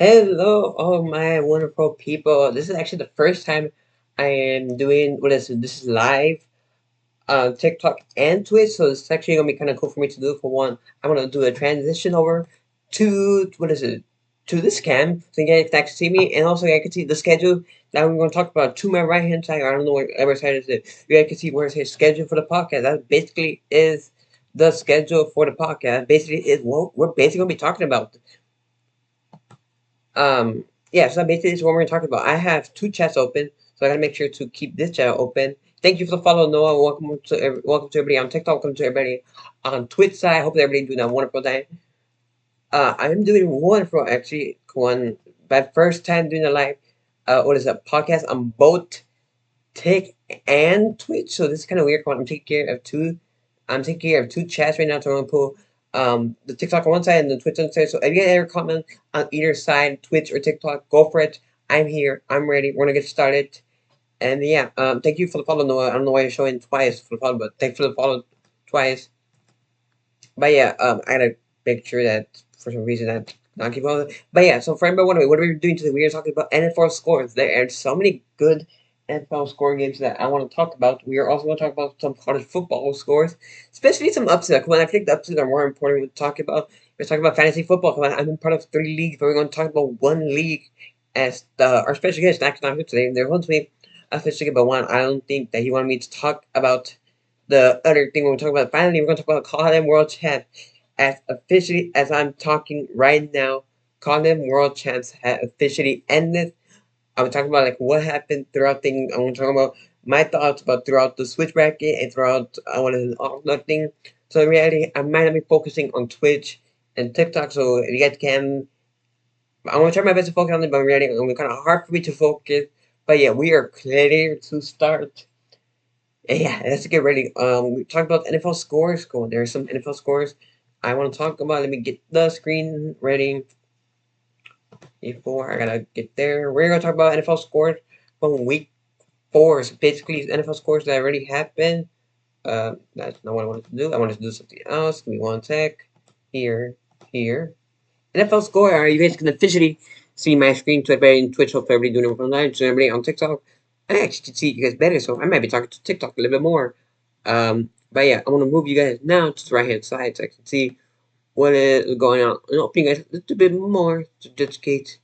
Hello, all my wonderful people. This is actually the first time I am doing what is it? This is live on TikTok and Twitch, so it's actually gonna be kind of cool for me to do. For one, I'm gonna do a transition over to what is it? To this cam, so you guys can actually see me, and also you guys can see the schedule that we're gonna talk about. To my right hand side, or I don't know whatever side is it. You guys can see where it says schedule for the podcast. That basically is the schedule for the podcast. Basically, is what we're basically gonna be talking about. Yeah, so basically this is what we're talking about. I have two chats open, so I gotta make sure to keep this chat open. Thank you for the follow, Noah. Welcome to everybody on TikTok. Welcome to everybody on Twitch side. I hope that everybody doing a wonderful day. I'm doing wonderful actually. One my first time doing a live, what is a podcast on both Tik and Twitch. So this is kind of weird. I'm taking care of two. I'm taking care of two chats right now. So I'm gonna pull the TikTok on one side and the Twitch on the side. So if you ever comment on either side, Twitch or TikTok, go for it. I'm here. I'm ready. We're gonna get started. And yeah, thank you for the follow, Noah. I don't know why you're showing twice for the follow, but thanks for the follow twice. But yeah, I gotta make sure that for some reason that not keep on. But yeah, so for everybody wondering, what are we doing today? We are talking about NFL scores. There are so many good NFL scoring games that I want to talk about. We are also going to talk about some college football scores, especially some upsets. When I think the upsets are more important, we're talking about fantasy football. Come on, I'm in part of three leagues, but we're going to talk about one league as our special guest actually not here today. There wants to be a special guest, but one I don't think that he wanted me to talk about the other thing we're talking about. Finally, we're going to talk about Call World Champ. As officially as I'm talking right now, Call World Champs have officially ended. I'm talking about like what happened throughout things. I'm talking about my thoughts about throughout the Switch bracket and throughout what is all nothing. So in reality, I might not be focusing on Twitch and TikTok. So if you guys can, I'm gonna try my best to focus on it, but in reality, it's gonna be kind of hard for me to focus. But yeah, we are clear to start. Yeah, let's get ready. We talked about NFL scores. Cool. There are some NFL scores I want to talk about. Let me get the screen ready before I gotta get there. We're gonna talk about NFL scores from week 4. So basically, NFL scores that already happened. That's not what I wanted to do. I wanted to do something else. Give me one sec. Here, here. NFL score. You guys can officially see my screen to everybody in Twitch. Hope everybody doing it online. So everybody on TikTok, I actually can see you guys better. So I might be talking to TikTok a little bit more. But yeah, I want to move you guys now to the right hand side so I can see what is going on. And open you guys a little bit more to educate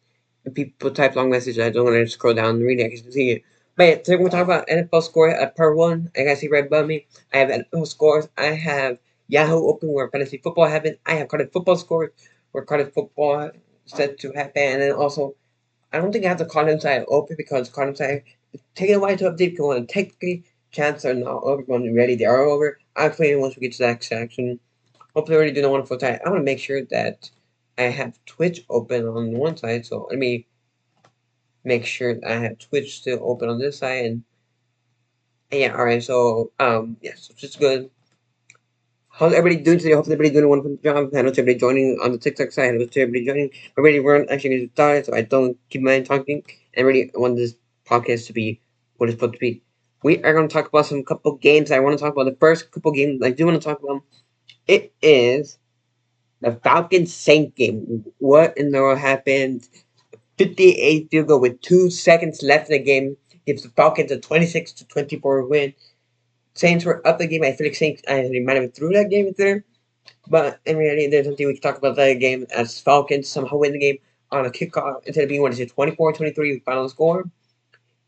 and people type long messages. I don't want to scroll down and read it. I can see it. But yeah, today we're talking about NFL score at part one. I guys see right above me. I have NFL scores. I have Yahoo open where fantasy football happened. I have college football scores where college football set to happen. And then also, I don't think I have the college side open because college side is taking a while to update because when technically chance are not over when ready, they are over. I'll explain it once we get to that section. Hopefully, already doing a wonderful time. I want to make sure that I have Twitch open on one side. So let me make sure that I have Twitch still open on this side. And yeah, all right. So yeah, so it's just good. How's everybody doing today? Hopefully, everybody doing a wonderful job. I know everybody joining on the TikTok side. Hello to everybody joining. Everybody, we're actually going to start, so I don't keep my mind talking. And really, I want this podcast to be what it's supposed to be. We are going to talk about some couple games. I want to talk about the first couple games I do want to talk about. It is the Falcons Saints game. What in the world happened? 58 field goal with 2 seconds left in the game gives the Falcons a 26-24 win. Saints were up the game. I feel like Saints might have threw that game there, but in reality, there's something we can talk about that game as Falcons somehow win the game on a kickoff instead of being 24-23 final score.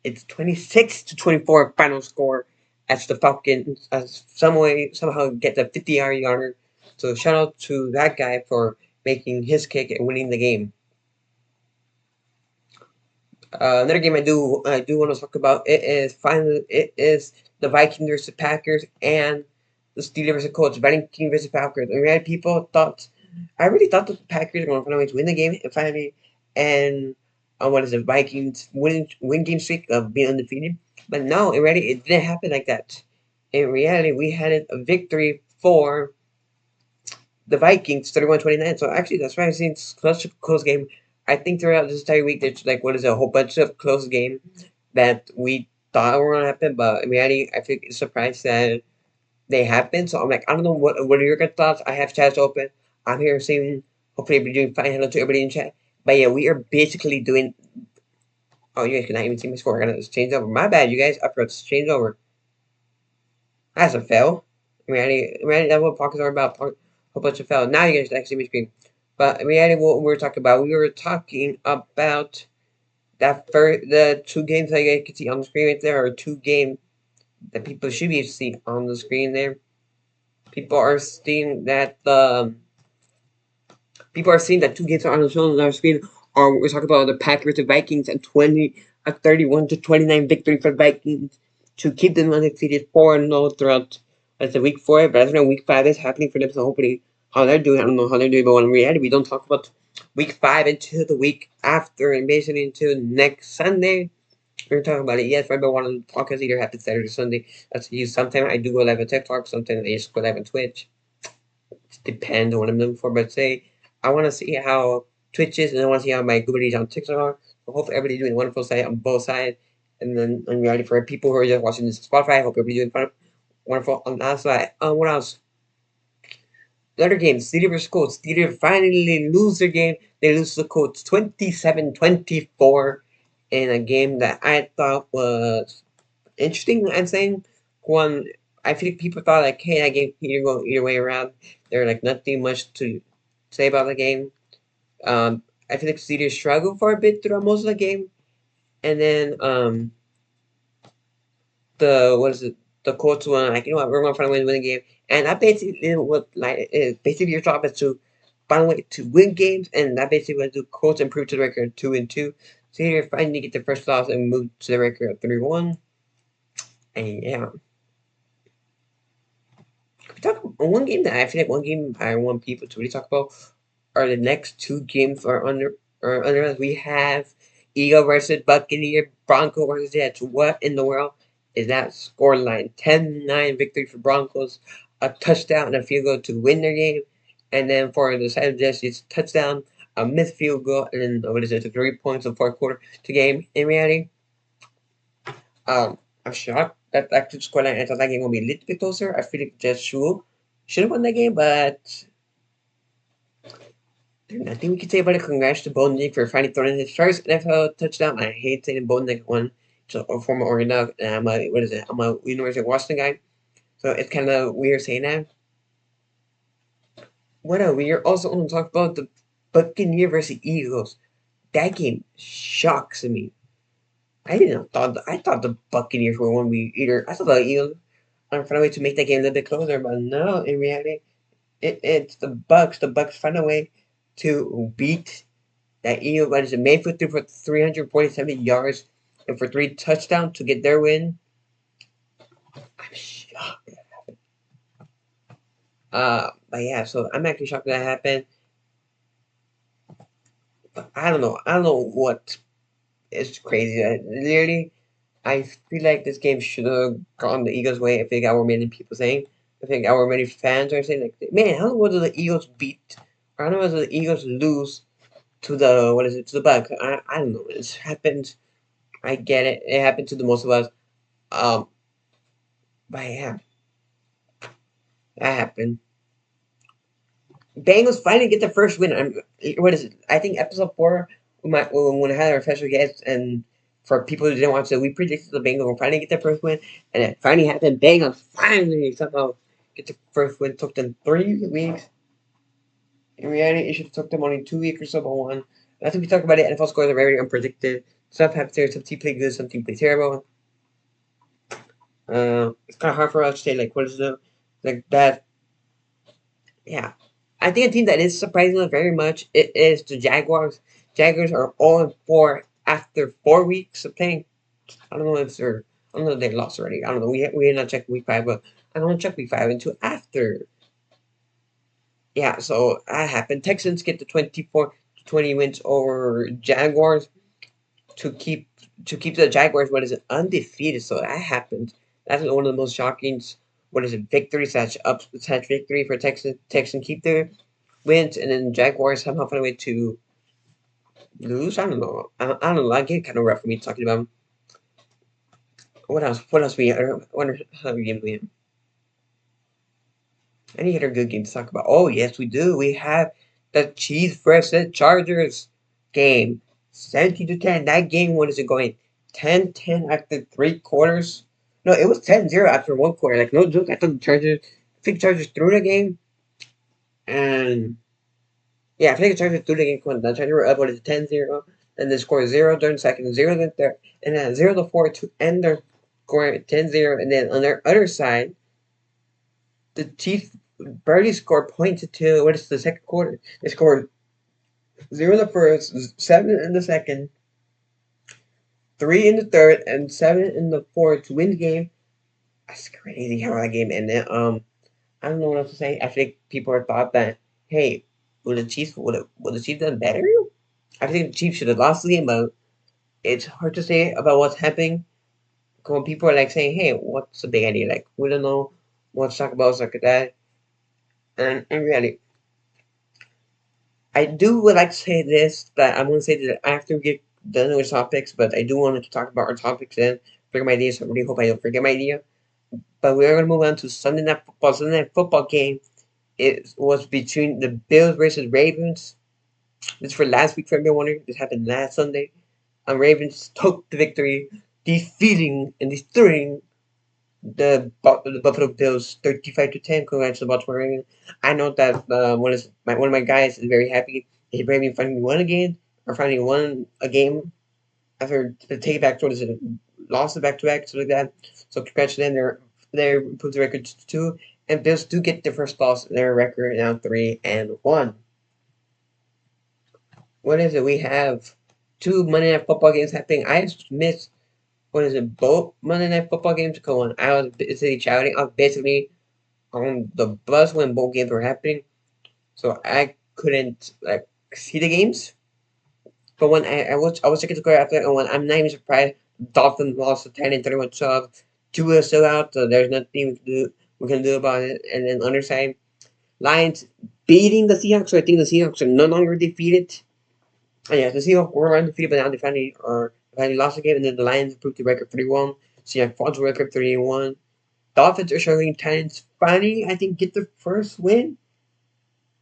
It's 26-24 final score as the Falcons somehow get the 50-yarder. So shout out to that guy for making his kick and winning the game. Another game I do want to talk about it is the Vikings versus Packers and the Steelers versus Colts. Vikings versus Packers. And we had people thought I really thought that the Packers were going to find a way to win the game and finally and what is it Vikings win game streak of being undefeated. But no, in reality it didn't happen like that. In reality, we had a victory for the Vikings 31-29. So actually, that's why I've seen such a close game. I think throughout this entire week, there's like what is a whole bunch of close games that we thought were gonna happen, but in reality, I feel surprised that they happen. So I'm like, I don't know what are your good thoughts. I have chats open. I'm here seeing hopefully everybody doing fine. Hello to everybody in chat. But yeah, we are basically doing. Oh, you guys cannot even see my score. I gotta change over. My bad, you guys. I forgot to change over. That's a fail. In reality, that's what pockets are about. A whole bunch of fail. Now you guys can actually see my screen. But in reality, what we were talking about, we were talking about the two games that you guys can see on the screen right there are two games that people should be able to see on the screen there. People are seeing that two games are on the show on our screen. Or we're talking about the Packers and Vikings and 31-29 victory for the Vikings to keep them undefeated 4-0 throughout the week 4. But as you know, week 5 is happening for them, so hopefully how they're doing. I don't know how they're doing, but in reality, we don't talk about week 5 until the week after, and basically until next Sunday. We're talking about it. Yes, right, but one of the podcasts either happens Saturday or Sunday. That's used. Sometimes I do go live on TikTok, sometimes I just go live on Twitch. It depends on what I'm looking for, but say I want to see how Twitch is, and I want to see how my abilities on TikTok are. So hopefully everybody's doing wonderful side on both sides. And then in reality, for people who are just watching this on Spotify, I hope everybody's doing wonderful on that side. What else? The other game, Steelers vs. Colts. Steelers finally lose their game. They lose to the Colts 27-24 in a game that I thought was interesting. I'm saying one, I think people thought like, hey, that game can go either way around. There's like nothing much to say about the game. I feel like Steelers struggled for a bit throughout most of the game, and then the what is it? The Colts won. Like, you know what, we're gonna find a way to win the game, and that basically what basically your job is to find a way to win games, and that basically what the Colts improve to the record 2-2. So you're finally get the first loss and move to the record of 3-1. And yeah. We talk one game that I feel like one game I want people to really talk about are the next two games are under us. We have Eagle versus Buccaneer, Bronco versus Jets. What in the world is that scoreline? 10-9 victory for Broncos, a touchdown and a field goal to win their game. And then for the side of Jets, it's touchdown, a missed field goal, and then what is it? 3 points in the fourth quarter to game. In reality, I'm shocked that actually scoreline. I thought that game would be a little bit closer. I feel like Jets should have won that game, but there's nothing we can say about it. Congrats to Bo Nick for finally throwing his first NFL touchdown. I hate saying Bo Nick won. So a former Oregon Duck, and I'm a University of Washington guy, so it's kind of weird saying that. What a weird. Also, want to talk about the Buccaneers versus Eagles. That game shocks me. I thought the Buccaneers were one we either. I thought the Eagles found a way to make that game a little bit closer, but no, in reality, it's the Bucks. The Bucks find a way to beat that Eagle is Mayfield threw for 347 yards and for 3 touchdowns to get their win. I'm shocked. But yeah, so I'm actually shocked that happened. But I don't know. I don't know what is crazy. Literally, I feel like this game should have gone the Eagles' way. I think our many people saying. I think our many fans are saying like, man, how did the Eagles beat? Or how did the Eagles lose to the Bucks? I don't know. It's happened. I get it. It happened to the most of us. Um, but yeah, that happened. Bengals finally get their first win. What is it? I think episode 4, when I had our special guest, and for people who didn't watch it, we predicted the Bengals would finally get their first win, and it finally happened. Bengals finally somehow get the first win. It took them 3 weeks. In reality, it should have took them only 2 weeks or so, but one. I think we talked about it. NFL scores are very unpredicted. Stuff happens there. Some team play good, some team play terrible. It's kind of hard for us to say like what is the like that. Yeah, I think a team that is surprising us very much it is the Jaguars. Jaguars are 0-4 after 4 weeks of playing. I don't know if they're. I don't know if they lost already. I don't know. We did not check week 5, but I don't check week 5 until after. Yeah, so that happened. Texans get the 24-20 wins over Jaguars to keep the Jaguars what is it undefeated. So that happened. That's one of the most shocking what is it victory such victory for Texans. Texans keep their wins, and then Jaguars somehow find a way to lose. I don't know. I don't know. I get kind of rough for me talking about them. What else? What else we? I wonder how we game we have. Any other good game to talk about? Oh yes, we do. We have the Chiefs versus Chargers. game. 17-10. That game, what is it going? 10-10 after 3 quarters? No, it was 10-0 after 1 quarter. Like, no joke. I thought I think the Chargers threw the game. And, yeah, I think the Chargers threw the game. The Chargers were up, what is it, 10-0. And they scored 0 during the second, 0 in the third. And then 0-4 to end their scoring 10-0. And then on their other side, the Chiefs barely scored point to two. What is the second quarter? They scored 0 in the first, 7 in the second, 3 in the third, and 7 in the fourth to win the game. That's crazy how that game ended. I don't know what else to say. I think people are thought that, hey, would the Chiefs done better? I think the Chiefs should have lost the game, but it's hard to say about what's happening. When people are like saying, hey, what's the big idea? Like, we don't know what to talk about, stuff like that. And in reality, I do would like to say this, that I'm going to say that after we get done with topics, but I do want to talk about our topics and forget my idea, so I really hope I don't forget my idea. But we are going to move on to Sunday Night Football. Sunday Night Football game, it was between the Bills versus Ravens. This for last week for everyone wondering. This happened last Sunday. Ravens took the victory, defeating and destroying the Buffalo Bills 35-10. Congrats to the Baltimore Ravens. I know that one of my guys is very happy. He Ravens finally won a game, or finally won a game after the take back towards it, lost it back to back, something like that. So congrats to them. They improved the record to 2, and Bills do get their first loss in their record now 3-1. What is it? We have 2 Monday Night Football games happening. I missed, what is it, both Monday Night Football games going on. I was basically shouting. I was basically on the bus when both games were happening, so I couldn't like see the games. But when I was checking the score after, and when I'm not even surprised, Dolphins lost to 10 and 31 12. Two are still out, so there's nothing we can do about it. And then other side, Lions beating the Seahawks. So I think the Seahawks are no longer defeated. And yeah, the Seahawks were undefeated, but now they finally lost the game, and then the Lions improved the record 3-1. Seahawks fought the record 3-1. Dolphins are showing Titans finally, I think, get their first win.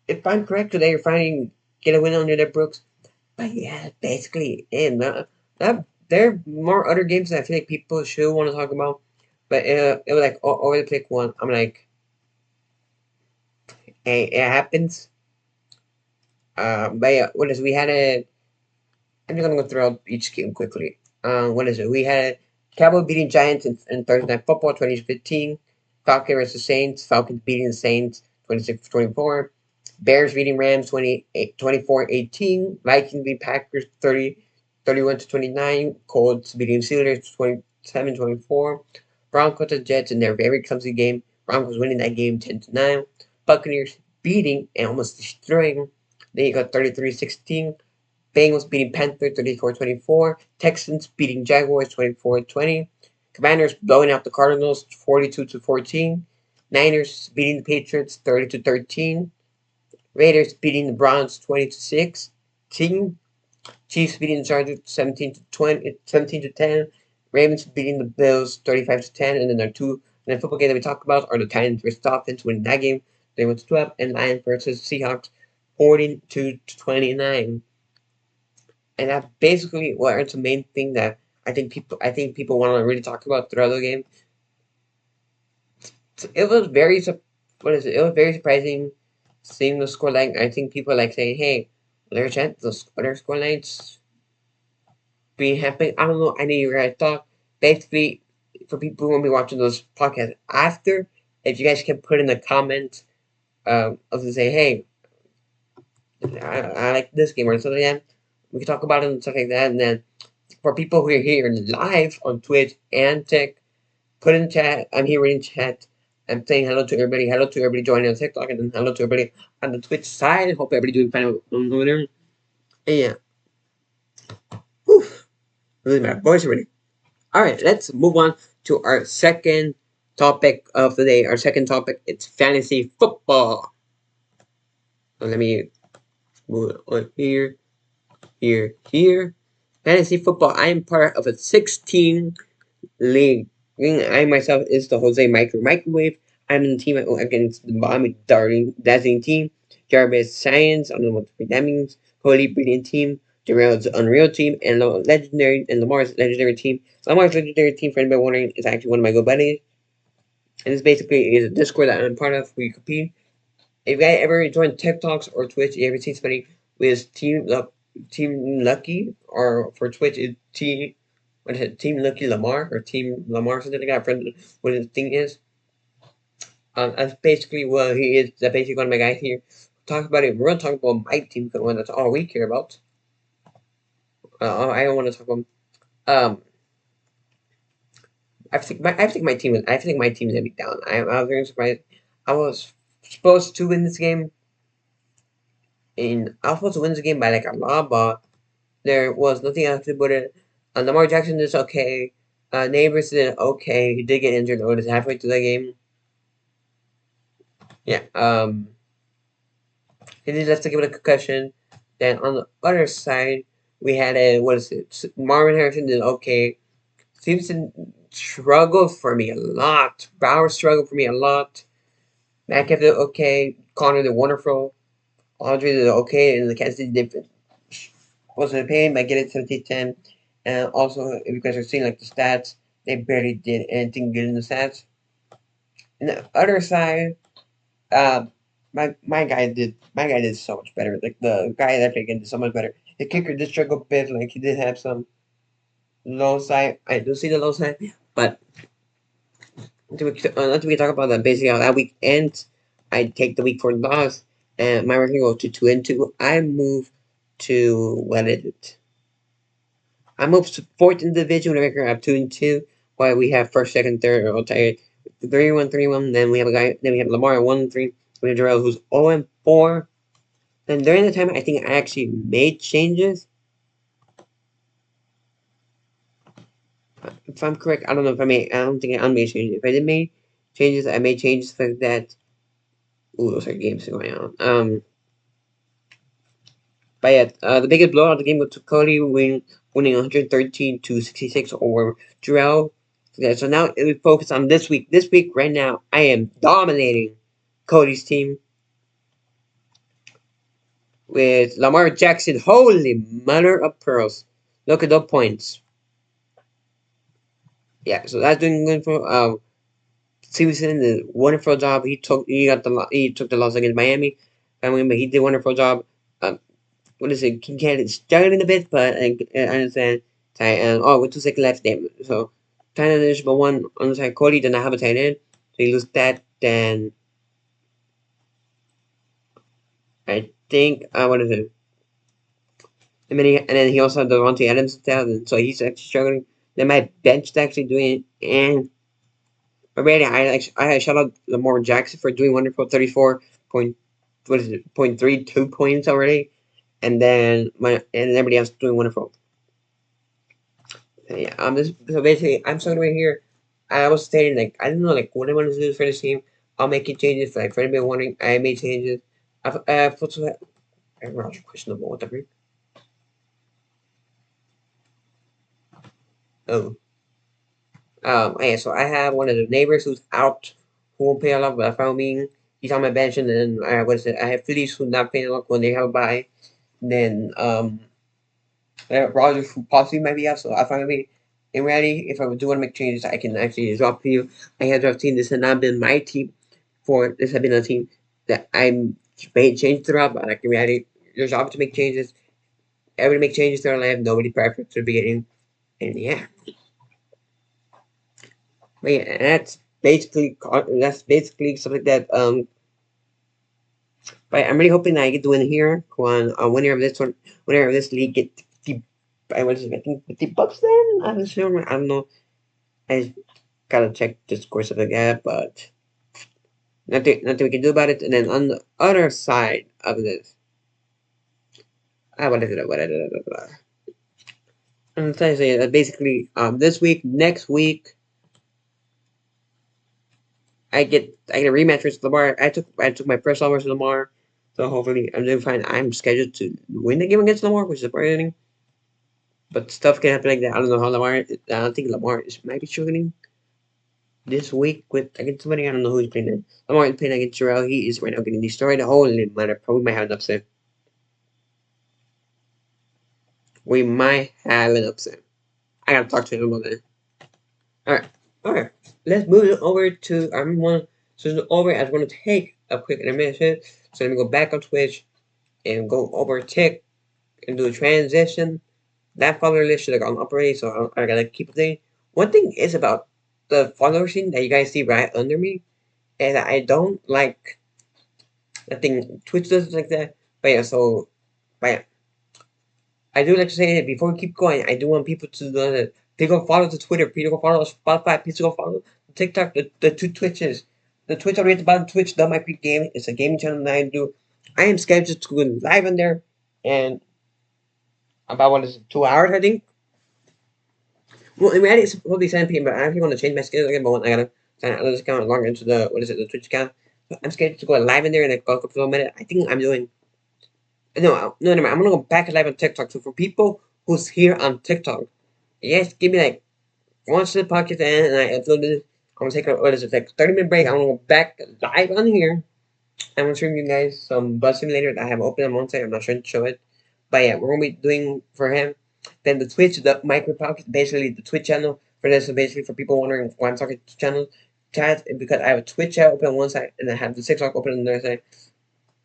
If I'm correct, they finally get a win under their Brooks. But yeah, basically, and there are more other games that I feel like people should want to talk about. But it was like over the pick one. I'm like, hey, it happens. But yeah, what is it? We had a. I'm just gonna go through each game quickly. What is it? We had Cowboys beating Giants in Thursday Night Football 2015. Falcons versus Saints. Falcons beating the Saints 26-24. Bears beating Rams 24-18. Vikings beating Packers 31-29. Colts beating Steelers 27-24. Broncos and Jets in their very clumsy game. Broncos winning that game 10-9. Buccaneers beating and almost destroying. They got 33-16. Bengals beating Panthers 34-24. Texans beating Jaguars 24-20. Commanders blowing out the Cardinals 42-14. Niners beating the Patriots 30-13. Raiders beating the Browns 20-6. Chiefs beating the Chargers 17-10. Ravens beating the Bills 35-10. And then there are two football games that we talked about are the Titans versus Dolphins winning that game. They went to 12, and Lions versus Seahawks 42-29. And that's basically what is the main thing that I think people want to really talk about throughout the game. It was very It was very surprising seeing the score line. I think people are like saying, "Hey, there's chance the other score lines being happening." I don't know. I know you guys thought. Basically, for people who will be watching those podcasts after, if you guys can put in the comments of to say, "Hey, I like this game," or something like that. We can talk about it and stuff like that. And then for people who are here live on Twitch and Tech, put in chat. I'm here reading chat. I'm saying hello to everybody. Hello to everybody joining on TikTok, and then hello to everybody on the Twitch side. Hope everybody doing fine over there. And yeah. Whew. Really, my voice already. Alright, let's move on to our second topic of the day. Our second topic, it's fantasy football. So let me move it on here. Fantasy football. I am part of a 16 league. I myself is the Jose Microwave. I'm in the team against the Miami Dazzling team. Jarvis Science, I don't know what that means. Holy Brilliant team. Darrell's Unreal team, and Legendary and Lamar's Legendary team. Lamar's Legendary team, for anybody wondering, is actually one of my good buddies. And this basically is a Discord that I'm part of where you compete. If you guys ever join TikToks or Twitch, you ever seen somebody with Team Lucky, or for Twitch, it's what is it, Team Lucky Lamar, or Team Lamar, something like that, friend, what his thing is. That's basically what he is. That's basically one of my guys here. Talk about it. We're going to talk about my team, because one that's all we care about. I don't want to talk about. I think my team is. I think my team is gonna be down. I was very surprised. I was supposed to win this game, and I was supposed to win this game by like a lot, but there was nothing else to put it. Lamar Jackson did okay. Neighbors did okay. He did get injured almost halfway through the game. Yeah. He did have to give it a concussion. Then on the other side, we had Marvin Harrison did okay. Stevenson struggled for me a lot. Bauer struggled for me a lot. Metcalf did okay. Connor did wonderful. Audrey did okay. And the Kansas City did wasn't a pain by getting 17-10. And also, if you guys are seeing like the stats, they barely did anything good in the stats. And the other side, uh, my guy did so much better. Like the guy that played against did so much better. The kicker did struggle a bit. Like he did have some low side. I do see the low side, but until we talk about that, basically how that week ends, I take the week 4 loss, and my ranking goes to 2-2. I move to what is it? I move to fourth in the division with a record of 2-2. While we have first, second, third, all tied 3-1, 3-1. Then we have a guy. Then we have Lamar at 1-3. We have Darrell who's 0-4. Then during the time, I think I actually made changes. If I'm correct, I don't know if I made. I don't think I made changes. If I did make changes, I made changes for that. Ooh, those are games going on. But yeah, the biggest blowout of the game was to Cody winning 113-66 over Jarrell. Yeah, so now we focus on this week. This week, right now, I am dominating Cody's team with Lamar Jackson. Holy mother of pearls! Look at the points. Yeah, so that's doing good for Stevenson did a wonderful job. He took the loss against Miami. I mean, but he did a wonderful job. What is it? Kincaid struggling a bit, but I understand. With 2 seconds left, damn. So, tight end is but one on the side. Cody did not have a tight end, so he lose that. Then I think what is it? And then he also had Devontae Adams down, so he's actually struggling. Then my bench is actually doing it, and but really, I shout out Lamar Jackson for doing wonderful 34 point, what is it, 0.32 points already, and then everybody else doing wonderful. Yeah, so basically I'm starting right here. I was stating like I don't know like what I want to do for this team. I'll make it changes. Like for anybody wondering, I made changes. I've also questionable. What the freak? Oh, yeah. So I have one of the neighbors who's out, who won't pay a lot, but I found me. He's on my bench, and then what is it? I have Phillies who not paying a lot when they have a bye. Then Rogers who possibly might be out. So I found me. In reality, if I do want to make changes, I can actually drop you. I have dropped team. This has not been my team. This has been a team that I'm made changes throughout, but like in reality, your job to make changes. Everybody make changes to their life. Nobody perfect to the beginning, and yeah. But yeah, that's basically something that But I'm really hoping that I get to win here. One winner of this one, winner of this league get 50. I was expecting 50 bucks. Then I'm assuming. I don't know. I gotta check the course of the gap, but nothing we can do about it. And then on the other side of this, what is it? What is it? I'm trying to say that basically, this week, next week, I get a rematch with Lamar. I took my first loss versus Lamar, so hopefully I'm doing fine. I'm scheduled to win the game against Lamar, which is surprising. But stuff can happen like that. I don't know how Lamar. I don't think Lamar might be struggling this week with against somebody. I don't know who he's playing. Lamar is playing against Terrell. He is right now getting destroyed. Holy matter, probably might have an upset. we might have an upset. I gotta talk to him about that. Alright. Let's move it over to I'm gonna take a quick intermission. So let me go back on Twitch and go over tick and do a transition. That follower list should have gone up already, so I gotta keep updating. One thing is about the follower scene that you guys see right under me, and I don't like. I think Twitch does like that. But yeah, but yeah, I do like to say that before we keep going, I do want people to know that people go follow the Twitter, people go follow Spotify, people go follow TikTok, the two Twitches. The Twitch already at the bottom, Twitch, the My Creek Gaming. It's a gaming channel that I do. I am scheduled to go live on there, and about what is it, 2 hours, I think. Well, in reality, it's supposed to be 7 p.m., but I actually want to change my schedule again. But I gotta sign out of this account and log into the Twitch account. But I'm scheduled to go live in there in a couple of minutes. I think I'm doing. No, never mind. I'm gonna go back live on TikTok. So for people who's here on TikTok, yes, give me like once the podcast ends and I upload this, I'm gonna take like 30-minute break. I'm gonna go back live on here. I'm gonna show you guys some Bus Simulator that I have open on one side. I'm not sure to show it, but yeah, we're gonna be doing for him. Then the Twitch, the micro podcast, basically the Twitch channel for this. So basically for people wondering why I'm talking to channel chat, because I have a Twitch chat open on one side and I have the TikTok open on the other side.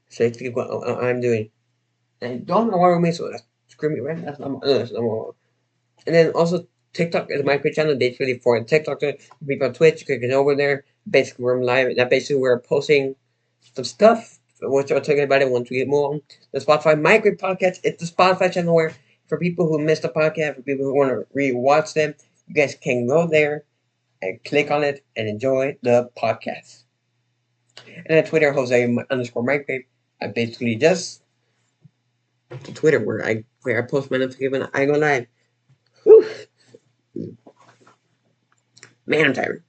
So it's what I'm doing. And I don't know why we made so that's screw me right. That's number one. And then also TikTok is my channel basically for TikTok people on Twitch, clicking over there. Basically we're live. That basically we're posting some stuff which I'll talk about it once we get more on. The Spotify Migrate Podcast. It's the Spotify channel where for people who missed the podcast, for people who want to re-watch them, you guys can go there and click on it and enjoy the podcast. And at Twitter, Jose_Migrate. I basically just to Twitter where I post my notification. I go live. Whew. Man, I'm tired.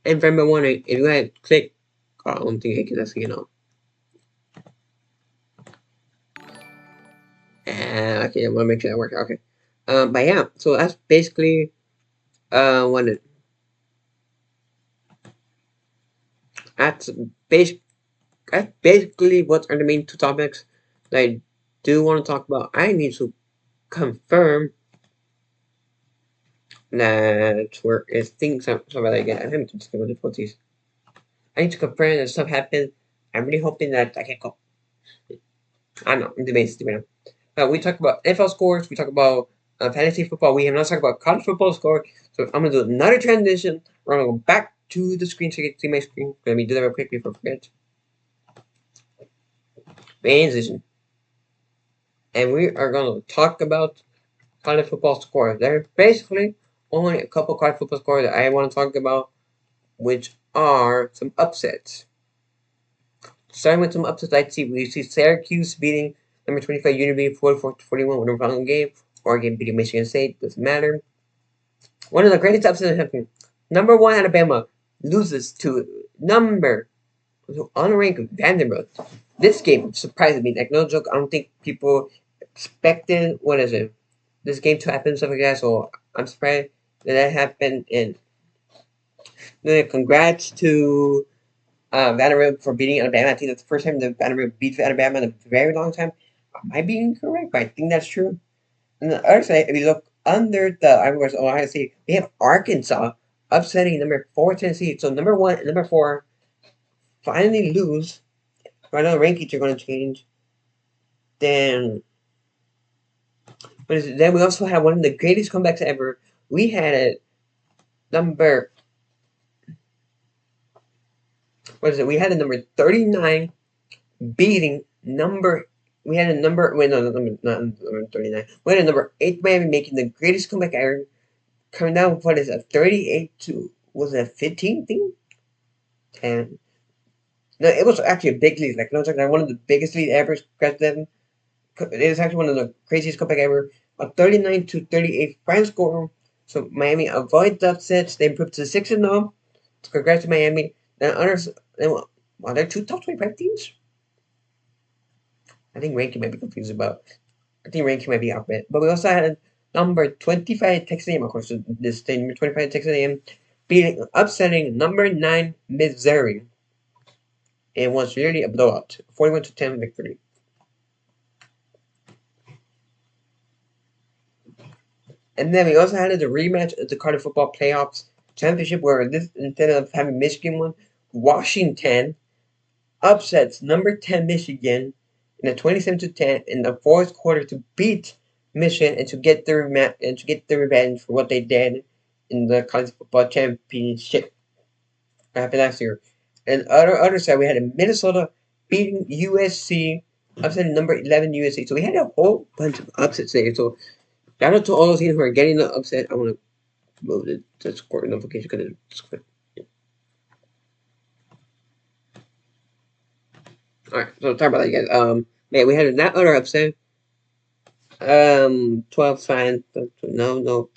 And for everyone wondering, if you had click, I don't think I can just okay, I want to make sure that works. Okay. But yeah, so that's basically what it. That's bas- that's basically what are the main two topics that I do want to talk about. I need to confirm that where if things are sorry again. I'm having technical difficulties. I need to confirm that stuff happened. I'm really hoping that I can go. I don't know. I'm debating right now. We talk about NFL scores. We talk about fantasy football. We have not talked about college football score. So I'm gonna do another transition. We're gonna go back to the screen so you can see my screen. Let me do that real quick before I forget. Transition. And we are gonna talk about college football scores. There's basically only a couple college football scores that I want to talk about, which are some upsets. Starting with some upsets, we see Syracuse beating number 25 Unity 44-41 with a final game. Oregon beating Michigan State, doesn't matter. One of the greatest upsets happening. Number 1 Alabama loses to number unranked Vanderbilt. This game surprised me. Like no joke, I don't think people expected this game to happen stuff like that. So I'm surprised that happened. And congrats to Vanderbilt for beating Alabama. I think that's the first time that Vanderbilt beat Alabama in a very long time. I might be incorrect, but I think that's true. On the other side, if you look under the Ohio State, we have Arkansas upsetting number 4 Tennessee. So number 1 and number 4 finally lose. I know the rankings are going to change. Then we also have one of the greatest comebacks ever. We had a number. We had a number 39 beating number. We had a number. Wait, no, not number 39. We had a number 8 Miami making the greatest comeback ever. Coming down, what is it? 38 to. Was it a 15 thing? 10. No, it was actually a big lead. Like, no, it's like one of the biggest lead ever. It is actually one of the craziest comeback ever. A 39-38 final score. So Miami avoid the upsets. They improved to 6-0. Congrats to Miami. Then others, are there 2 top 25 teams? I think ranking might be confused about. I think ranking might be out bit. But we also had number 25 Texas A&M, of course. So this thing, number 25 Texas A&M, upsetting number 9 Missouri. It was really a blowout, 41-10 victory. And then we also had the rematch of the College Football Playoffs Championship, where this instead of having Michigan won, Washington upsets number 10 Michigan in a 27-10 in the fourth quarter to beat Michigan and to get their revenge for what they did in the college football championship that happened last year. And other side, we had a Minnesota beating USC, upsetting number 11 USC. So we had a whole bunch of upsets there. So shout out to all those teams who are getting the upset. I want to move the score notification because it's quick. Alright, so sorry about that, guys. Yeah, we had that other upset. 12 fine. No.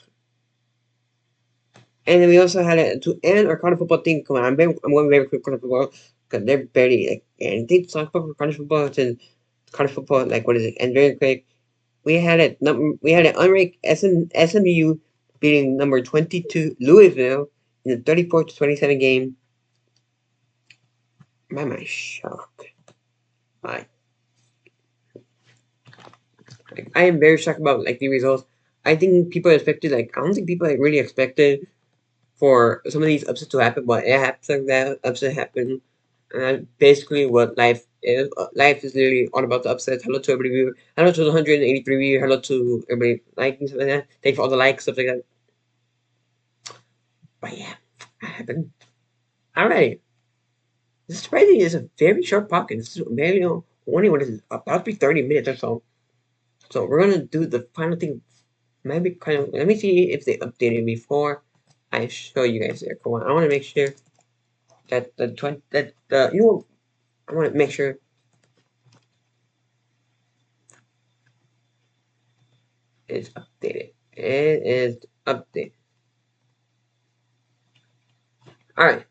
And then we also had to end our college football thing. Come on, I'm going very quick college football because they're barely like anything to talk about for college football. Since college football, like what is it? And very quick, we had an unranked SMU beating number 22 Louisville in the 34-27 game. My shock. I am very shocked about like the results. I think people expected I don't think people really expected for some of these upsets to happen, but it happens like that. Upset happen, and that's basically what life is. Life is literally all about the upsets. Hello to everybody viewer. Hello to the 183 viewer. Hello to everybody liking stuff like that. Thank you for all the likes, stuff like that. But yeah, that happened. Alright. This surprisingly is a very short pocket. This is maybe only what is about to be 30 minutes or so. So we're gonna do the final thing. Maybe kind of. Let me see if they updated before I show you guys there. Come on, I want to make sure that the I want to make sure it's updated. It is updated. All right.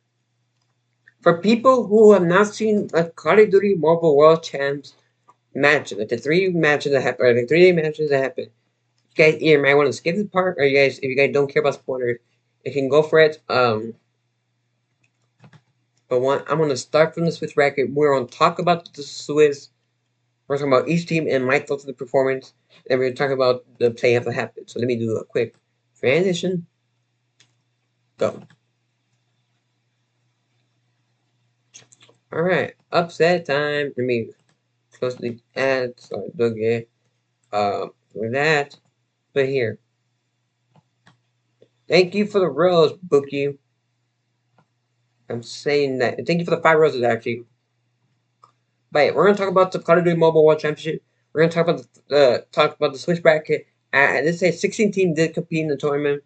For people who have not seen the Call of Duty Mobile World Champs match, like the 3 matches that happen, or the 3-day matches that happen, you guys either might want to skip this part, or if you guys don't care about spoilers, you can go for it. But I'm gonna start from the Swiss bracket. We're gonna talk about the Swiss. We're talking about each team and my thoughts of the performance, and we're gonna talk about the playoff that happened. So let me do a quick transition. Go. All right, upset time. Let me close the ads. So I do get with that. But here, thank you for the rose, Bookie. I'm saying that. Thank you for the 5 roses, actually. But yeah, we're gonna talk about the Call of Duty Mobile World Championship. We're gonna talk about the Swiss bracket. And let's say 16 teams did compete in the tournament.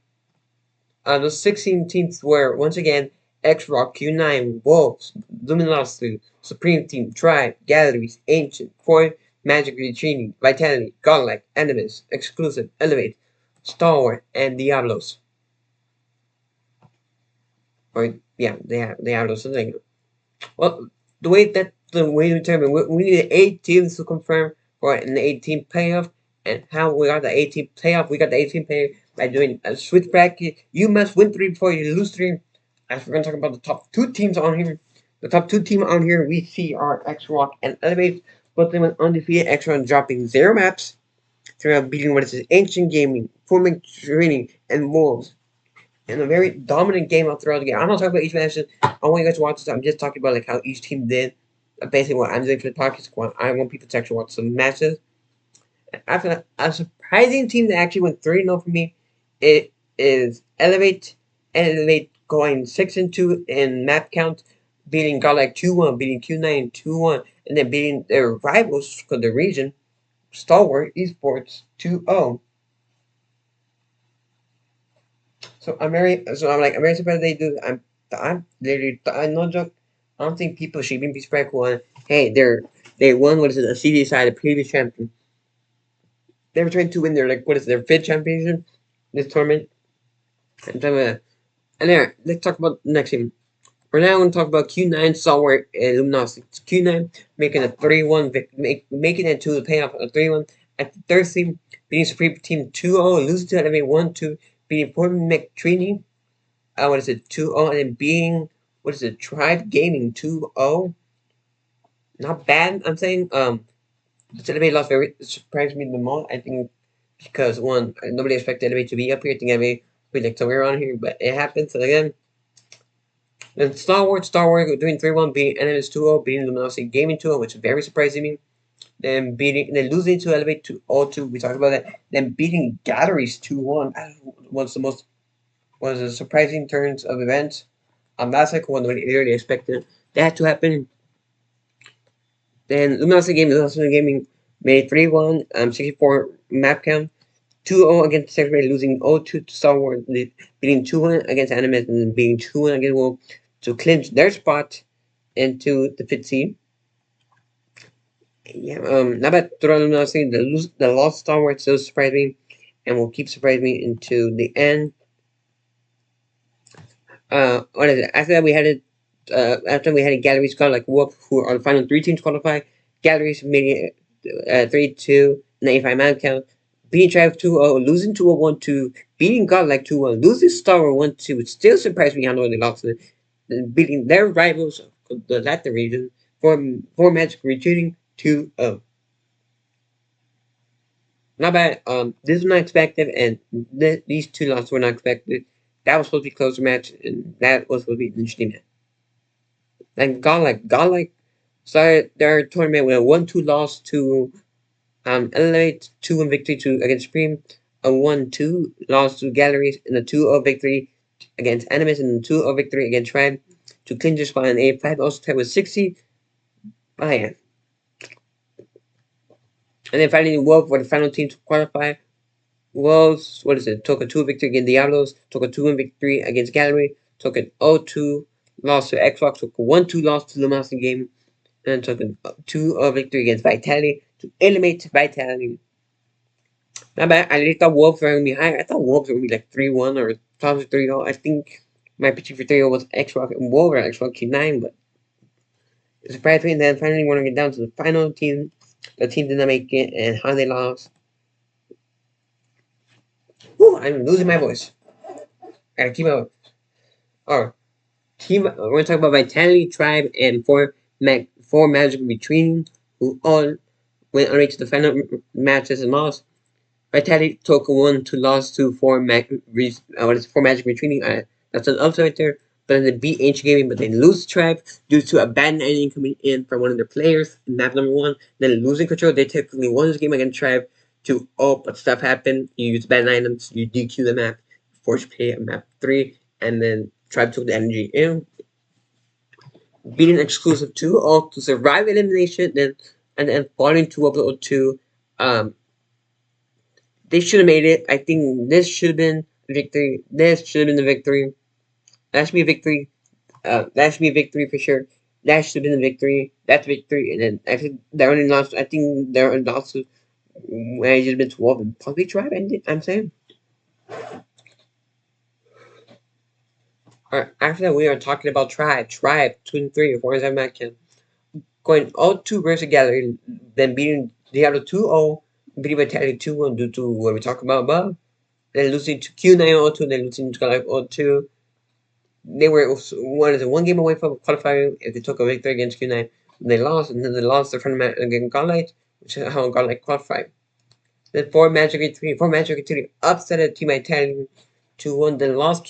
The 16 teams were once again X-Rock, Q9, Wolves, Luminosity, Supreme Team, Tribe, Galleries, Ancient, Koi, Magic Retrini, Vitality, Godlike, Animus, Exclusive, Elevate, Stalwart, and Diablos. Or yeah, Diablos. Something. Well, the way we determine we needed 8 teams to confirm for an 18 playoff, and how we got the 18 playoff. We got the 18 playoff by doing a switch bracket. You must win 3 before you lose 3. As we're gonna talk about the top 2 teams on here. The top 2 teams on here we see are X Rock and Elevate. Both them with undefeated. X Rock dropping 0 maps. They're beating what is it? Ancient Gaming, Forming Training, and Wolves in a very dominant game all throughout the game. I'm not talking about each match. I want you guys to watch this. I'm just talking about how each team did. Basically, what I'm doing for the podcast squad. I want people to actually watch some matches. After that, a surprising team that actually went 3-0 for me, it is Elevate. Elevate going 6-2 in map count, beating Godlike 2-1, beating Q9 2-1, and then beating their rivals for the region, Stalwart Esports 2-0. I'm very surprised they do. I'm literally, I no joke. I don't think people should even be spectacled on. Hey, they won what is it? A CD side, a previous champion. They were trying to win their their 5th championship this tournament. And there, let's talk about the next team. We're now going to talk about Q9 Stalwart and Luminosity. Q9 making a 3-1, making it to the payoff a 3-1. At the third team, beating Supreme Team 2-0, losing to Enemy 1-2, beating Port McTrini. What is it, 2-0, and then beating, what is it, Tribe Gaming 2-0. Not bad, I'm saying. Celebrate lost very surprised me the most. I think because one, nobody expected anime to be up here. I think anime would like somewhere around here, but it happened. So again, then Star Wars doing 3-1, beating Enemies 2-0, beating Luminosity Gaming 2-0, which is very surprising me. Then losing to Elevate to 0-2. We talked about that. Then beating Galleries 2-1. Was the surprising turns of events. That's like one nobody really expected that to happen. Then Luminosity Gaming made 3-1, 64 map count. 2-0 against Secretary, losing 0-2 to Star Wars, beating 2-1 against Animus, and then beating 2-1 against Wolf to clinch their spot into the 5th seed. Yeah, not bad. Honestly, the lost Star Wars still surprised me, and will keep surprising me into the end. What is it? After that, we had it. After we had a Galleries called like Wolf, who are the final 3 teams qualify. Galleries made it 3-2, 95 man count. Beating Tribe 2-0, losing 2-1-2, beating God like 2-1, losing Star Wars 1-2. Still surprised me how no they lost it. Beating their rivals, the Latin region, for Magic retreating 2-0. Not bad. This was not expected, and these two losses were not expected. That was supposed to be a closer match, and that was supposed to be an interesting match. And Godlike started their tournament with a 1-2 loss to Elevate, 2-1 victory to against Supreme, a 1-2 loss to Galleries, and a 2-0 victory against Animus, and a 2-0 victory against Tribe to clinch their spot in A5. Also tied with 60. Oh yeah. And then finally, Wolf were the final team to qualify. Wolves, what is it? Took a 2 victory against Diablos, took a 2-1 victory against Gallery, took an 0-2 loss to Xbox, took a 1-2 loss to the Master Game, and took a 2-0 victory against Vitality to eliminate Vitality. Not bad. I really thought Wolves were going to be higher. I thought Wolves were going to be like 3-1 or possibly 3-0. I think my pitching for 3-0 was Xbox and Wolves or Xbox Q9, but it surprised me. And then finally, when we get down to the final team, the team did not make it and how they lost. Whew, I'm losing my voice. I gotta keep up. Alright. Team, we're going to talk about Vitality, Tribe, and four Magic Retreating, who all went on to the final matches and lost. Vitality took a 1-2 loss to four Magic Retreating. That's an upset right there. But then they beat Ancient Gaming, but they lose Tribe due to a bad ending coming in from one of their players in map number 1. Then losing control, they technically won this game against Tribe but stuff happened. You use bad items, you DQ the map, force play at map 3, and then Tribe took the energy in. Beating exclusive 2 to survive elimination, and then falling to upload 2. They should have made it. I think this should have been the victory. This should have been the victory. That should be a victory. That should be a victory for sure. That should have been the victory. That's victory. And then I think their only loss. I think their only loss when I just been 12 and probably Tribe ended. I'm saying. Alright, after that, we are talking about Tribe. Tribe 2-3, 4-7 match. Going 0-2 versus Gallery, then beating Diablo 2-0, beating Vitality 2-1 due to what we talked about above. Then losing to Q9 0-2, then losing to Godlike 0-2. They were one game away from qualifying if they took a victory against Q9. They lost, and then they lost their friend against Godlike, which is how Godlike qualified. Then 4 Magic 3 upset Team Vitality 2-1, then lost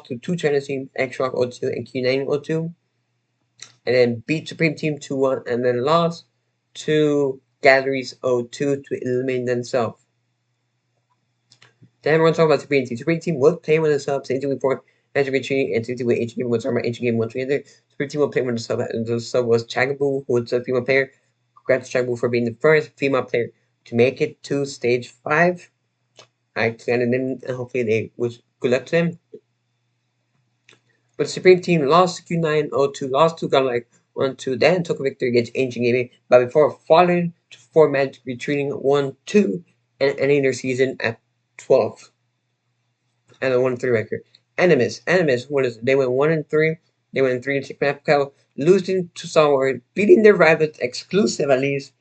to 2 China teams, Xrock 0-2 and Q9 0-2. And then beat Supreme Team 2-1, and then lost to Galleries 0-2 to eliminate themselves. Then we're going to talk about Supreme Team. Supreme Team was playing with the sub, same thing before Magic Retreat, and same thing with Ancient Game. We'll talk about Ancient Game 1 together. Supreme Team will play with the sub, and the sub was Chagaboo, who was a female player. Congrats to Chagaboo for being the first female player to make it to Stage 5. I extended them, and hopefully they wish good luck to them. But the Supreme Team lost to Q9 0-2, lost to Godlike 1-2, then took a victory against Ancient Gaming, but before falling to 4 Magic Retreating 1-2 and ending their season at 12 and a 1-3 record. Animus, what is it? They went 1-3. They went 3-6 map count, losing to Star Wars, beating their rivals exclusive at least,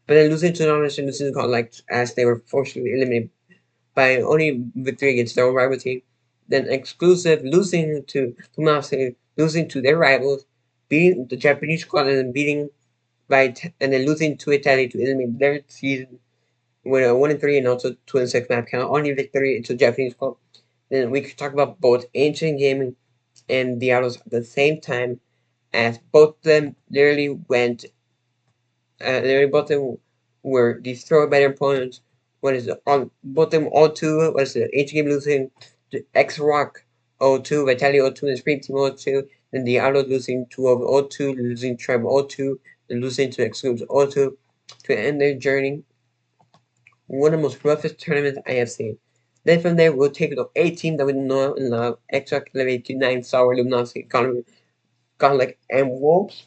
but then losing to Knowledge and losing to Godlike as they were fortunately eliminated by only victory against their own rival team. Then exclusive losing to Kumase, losing to their rivals, beating the Japanese squad and then losing to Italy to eliminate their season. with a 1-3 and also 2-6 map count. Only victory into Japanese club. Then we could talk about both Ancient Gaming and Diablos at the same time, as both of them literally went. Literally both of them were destroyed by their opponents. What is it? On both of them 0-2. What is it? Ancient Game losing to X Rock 0-2, Vitality 0-2, and Scream Team 0-2. Then Diablo losing to 0-2, losing Tribe 0-2, then losing to Excludes 0-2 to end their journey. One of the most roughest tournaments I have seen. Then from there, we'll take it up a team that we know and love: X-Rock, Elevate, 9, Sour, Luminosity, Gauntlet, and Wolves.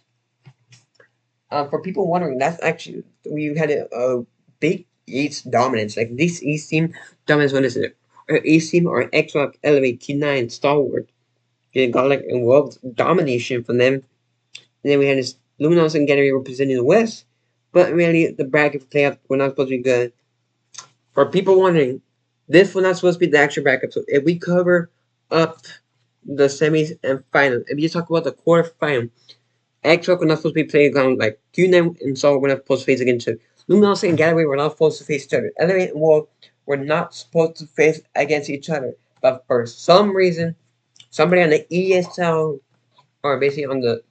For people wondering, that's actually, we had a big East dominance. Like, this East team dominance, what is it? East team or X-Rock, Elevate, T9, Stalwart, Gauntlet, and Wolves domination from them. And then we had this Luminosity and Gallery representing the West. But really, the bracket playoff were not supposed to be good. For people wondering, this was not supposed to be the actual bracket. So if we cover up the semis and finals, if you talk about the quarterfinal, X-Rock were not supposed to be playing around like Q9 and Soul were not supposed to face against each other. Luminosity and Gallery were not supposed to face each other. Elevate and Wolf were not supposed to face against each other. But for some reason, somebody on the ESL or basically on the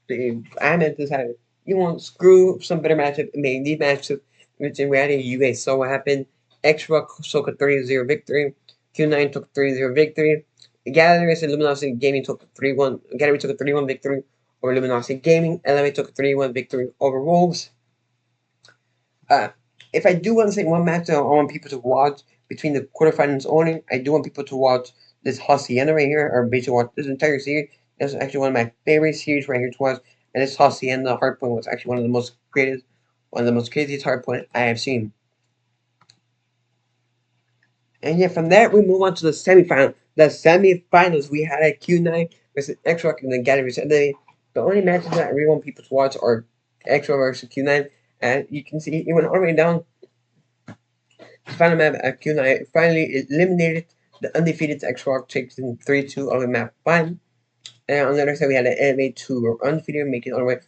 admin decided, you want to screw some better matchup and make these matchups, which in reality you guys saw what happened. X-Rock took a 3-0 victory. Q9 took a 3-0 victory. Gallery and Luminosity Gaming took a 3-1. Gallery took a 3-1 victory over Luminosity Gaming. Elevate took a 3-1 victory over Wolves. If I do want to say one match that I want people to watch between the quarterfinals only, I do want people to watch this Hacienda right here, or basically watch this entire series. This is actually one of my favorite series right here to watch, and this Hacienda Hardpoint was actually one of the most craziest hardpoint I have seen. And yeah, from there we move on to the semifinal. The semifinals, we had a Q9 versus X-Rock and the Gallery. The only matches that I really want people to watch are X-Rock versus Q9. And you can see it went all the way down. The final map at Q9 finally eliminated the undefeated X-Rock, taking 3-2 on the map 1. And on the other side, we had an Elevate 2 were undefeated, making all the way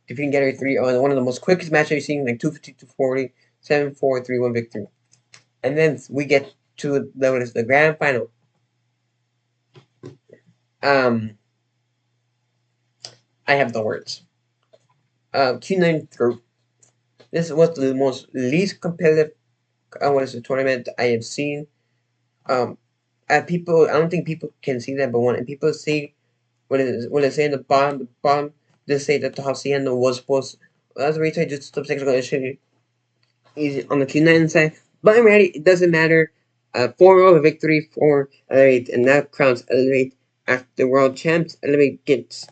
defeating Gallery 3 on one of the most quickest matches I've seen, like 250, 240, 7-4, 3-1 victory. And then we get to the grand final. I have the words. Q9 group. This was the most least competitive tournament I have seen. People, I don't think people can see that, but when people see when they say in the bottom, they say that the Hacienda was supposed. That's the reason I just stop seconds ago. It should be easy on the Q9 side, but in reality, it doesn't matter. 4-0 victory for Elevate, and that crowns Elevate after the world champs. Elevate gets.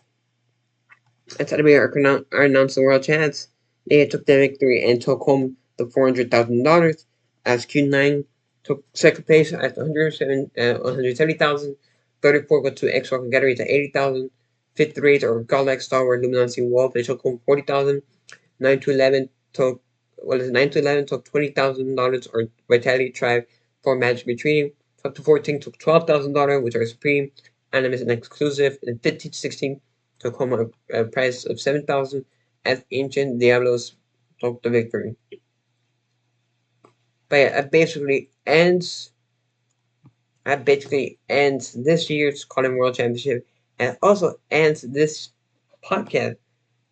That's Elevate are announced the world champs. They took the victory and took home the $400,000, as Q9 took second place at 170,000. 34 go to X-Rock and Gallery at 80,000. 58 or Godlike Star Wars Luminosity Wolf, they took home 40,000. 9 to 11 took 9 to 11 took $20,000, or Vitality Tribe for Magic Retreating. Up to 14 took $12,000, which are Supreme, Animus, and Exclusive. And 15 to 16 took home a price of 7,000, as Ancient Diablos took the victory. But yeah, that basically ends this year's Calling World Championship, and also ends this podcast,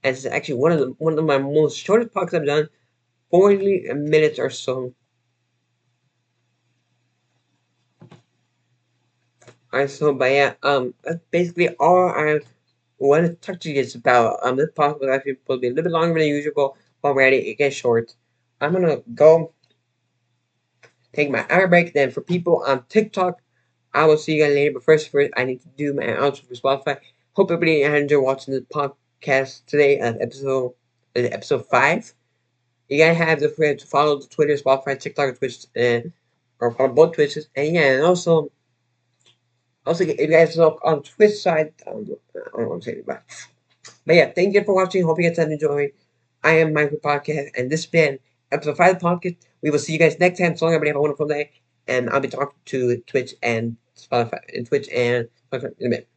as it's actually one of my most shortest podcasts I've done, 40 minutes or so. Alright, so but yeah, that's basically all I want to talk to you guys about. This podcast was actually supposed to be a little bit longer than usual, but already it gets short. I'm gonna go take my hour break. Then for people on TikTok, I will see you guys later. But first, I need to do my outro for Spotify. Hope everybody enjoyed watching this podcast today, episode 5. You guys have the freedom to follow the Twitter, Spotify, TikTok, Twitch, or follow both Twitches. And yeah, and also if you guys look on Twitch side, I don't know what I'm saying, but yeah, thank you for watching. Hope you guys have enjoyed. I am Michael Podcast, and this has been episode 5 of the podcast. We will see you guys next time. So long, everybody have a wonderful day, and I'll be talking to Twitch and Spotify, and Twitch and Spotify in a minute.